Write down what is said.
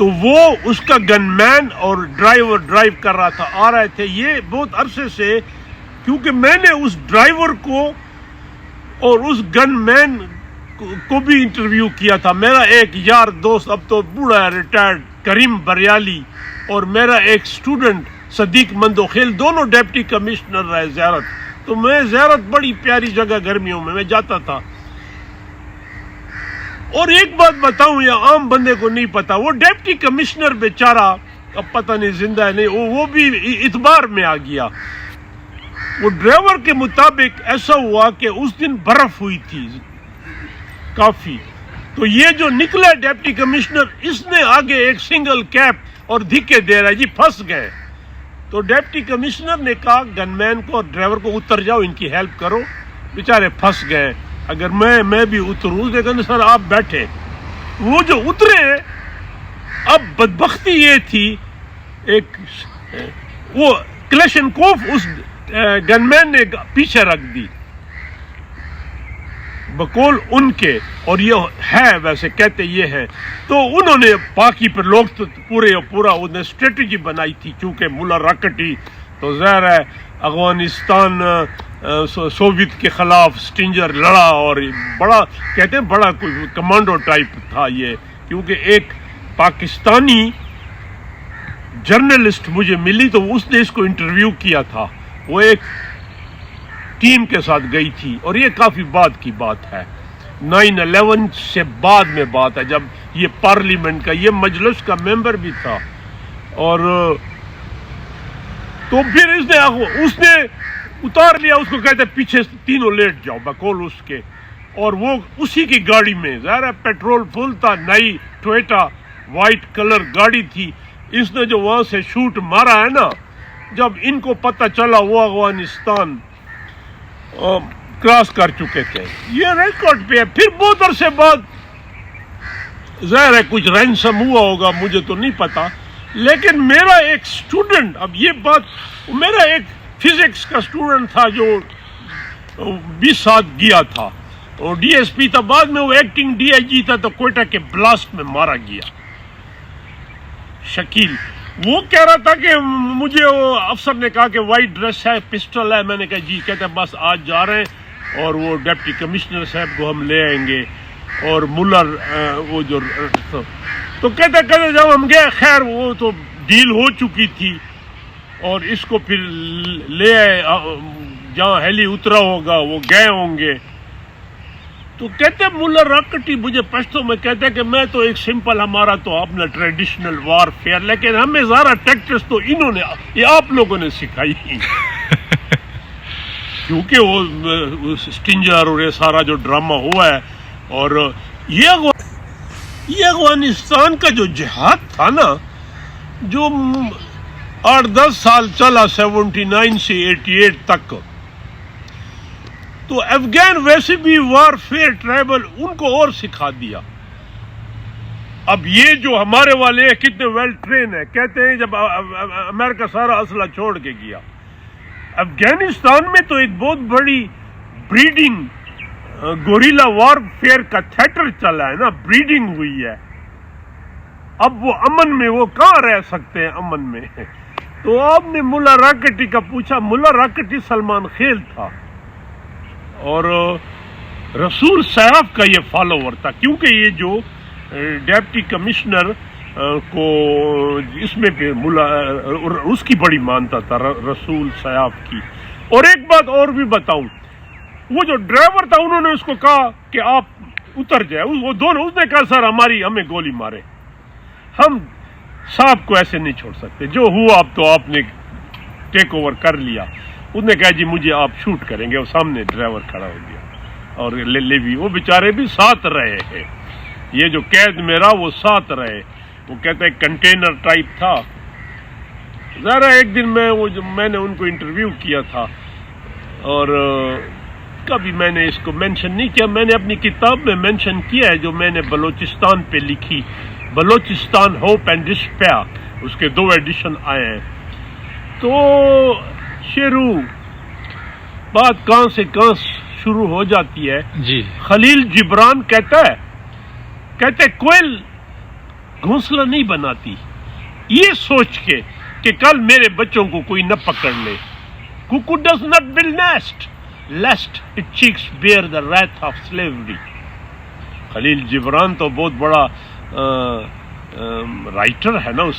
تو وہ اس کا گن مین اور ڈرائیور ڈرائیو کر رہا تھا، آ رہے تھے یہ بہت عرصے سے، کیونکہ میں نے اس ڈرائیور کو اور اس گن مین کو بھی انٹرویو کیا تھا. میرا ایک یار دوست اب تو بوڑھا ہے، ریٹائرڈ، کریم بریالی، اور میرا ایک اسٹوڈنٹ صدیق مندوخیل، دونوں ڈپٹی کمشنر رہے زیارت. تو میں زیارت بڑی پیاری جگہ گرمیوں میں جاتا تھا. اور ایک بات بتاؤں، یہ عام بندے کو نہیں پتا، وہ ڈپٹی کمشنر بیچارہ اب پتہ نہیں زندہ ہے نہیں، وہ بھی اتبار میں آ گیا. وہ ڈرائیور کے مطابق ایسا ہوا کہ اس دن برف ہوئی تھی کافی، تو یہ جو نکلا ڈپٹی کمشنر، اس نے آگے ایک سنگل کیپ اور دھکے دے رہا ہے، جی پھنس گئے. تو ڈپٹی کمشنر نے کہا گن مین کو اور ڈرائیور کو اتر جاؤ، ان کی ہیلپ کرو، بیچارے پھنس گئے. اگر میں بھی اتروں، اس نے کہا سر آپ بیٹھے. وہ جو اترے، اب بدبختی یہ تھی، ایک وہ کلیشنکوف اس گن مین نے پیچھے رکھ دی بقول ان کے، اور یہ ہے ویسے کہتے یہ ہے. تو انہوں نے باقی پر لوگ تو پورا انہیں اسٹریٹجی بنائی تھی، کیونکہ ملا راکٹی تو ظاہر ہے افغانستان سوویت کے خلاف اسٹنجر لڑا، اور بڑا کہتے ہیں بڑا کوئی کمانڈو ٹائپ تھا یہ. کیونکہ ایک پاکستانی جرنلسٹ مجھے ملی، تو اس نے اس کو انٹرویو کیا تھا، وہ ایک ٹیم کے ساتھ گئی تھی. اور یہ کافی بعد کی بات ہے، 9/11 سے بعد میں بات ہے، جب یہ پارلیمنٹ کا، یہ مجلس کا ممبر بھی تھا. اور تو پھر اس نے اتار لیا، اس کو کہتے پیچھے تینوں لیٹ جاؤ بقول اس کے. اور وہ اسی کی گاڑی میں، ظاہر ہے پیٹرول فل تھا، نئی ٹویٹا وائٹ کلر گاڑی تھی. اس نے جو وہاں سے شوٹ مارا ہے نا، جب ان کو پتہ چلا وہ افغانستان کراس کر چکے تھے، یہ ریکارڈ پہ ہے. پھر بہت عرصے بعد ظاہر ہے کچھ رینسم ہوا ہوگا، مجھے تو نہیں پتا، لیکن میرا ایک اسٹوڈنٹ، اب یہ بات، میرا ایک فزکس کا اسٹوڈنٹ تھا جو 20 سال گیا تھا، اور ڈی ایس پی تھا، بعد میں وہ ایکٹنگ ڈی آئی جی تھا، تو کوئٹہ کے بلاسٹ میں مارا گیا. شکیل وہ کہہ رہا تھا کہ مجھے وہ افسر نے کہا کہ وائٹ ڈریس ہے، پسٹل ہے. میں نے کہا جی، کہتے ہیں بس آج جا رہے ہیں، اور وہ ڈپٹی کمشنر صاحب کو ہم لے آئیں گے. اور ملر وہ جو تو کہتے جب ہم گئے، خیر وہ تو ڈیل ہو چکی تھی، اور اس کو پھر لے آئے جہاں ہیلی اترا ہوگا، وہ گئے ہوں گے. تو کہتے ملا راکٹی مجھے پشتو میں کہتے کہ میں تو ایک سمپل، ہمارا تو اپنا ٹریڈیشنل وار فیئر، لیکن ہمیں زیادہ ٹیکٹس تو انہوں نے، یہ آپ لوگوں نے سکھائی. کیونکہ وہ اسٹنجر اور یہ سارا جو ڈرامہ ہوا ہے، اور یہ افغانستان کا جو جہاد تھا نا، جو 8-10 سال چلا، 79 سے 88 تک، تو افغان ویسے بھی وار فیئر ٹرائبل ان کو اور سکھا دیا. اب یہ جو ہمارے والے ہیں کتنے ویل ٹرین ہیں، کہتے ہیں جب امریکہ سارا اسلحہ چھوڑ کے گیا، افغانستان میں تو ایک بہت بڑی بریڈنگ گوریلا وار فیئر کا تھیٹر چلا ہے نا، بریڈنگ ہوئی ہے. اب وہ امن میں، وہ کہاں رہ سکتے ہیں امن میں؟ تو آپ نے ملا راکٹی کا پوچھا، ملا راکٹی سلمان خیل تھا، اور رسول سیاف کا یہ فالوور تھا، کیونکہ یہ جو ڈپٹی کمشنر کو اس میں ملا اس کی بڑی مانتا تھا، رسول سیاف کی. اور ایک بات اور بھی بتاؤں، وہ جو ڈرائیور تھا، انہوں نے اس کو کہا کہ آپ اتر جائے، وہ دونوں، اس نے کہا سر ہمیں گولی مارے، ہم صاحب کو ایسے نہیں چھوڑ سکتے، جو ہوا اب تو آپ نے ٹیک اوور کر لیا. اس نے کہا جی مجھے آپ شوٹ کریں گے. وہ سامنے ڈرائیور کھڑا ہو گیا، اور لے بھی وہ بیچارے بھی ساتھ رہے ہیں، یہ جو قید میرا وہ ساتھ رہے. وہ کہتے ہیں کنٹینر ٹائپ تھا. ذرا ایک دن میں نے ان کو انٹرویو کیا تھا، اور کبھی میں نے اس کو مینشن نہیں کیا، میں نے اپنی کتاب میں مینشن کیا ہے جو میں نے بلوچستان پہ لکھی، بلوچستان ہوپ اینڈ ڈسپیئر، اس کے 2 ایڈیشن آئے ہیں. تو شیرو بات کہاں سے کہاں شروع ہو جاتی ہے. جی. خلیل جبران کہتے کوئل گھونسلہ نہیں بناتی یہ سوچ کے کہ کل میرے بچوں کو کوئی نہ پکڑ لے. Cuckoo does not build nest lest its chicks bear the wrath of slavery. خلیل جبران تو بہت بڑا رائٹر ہے نا.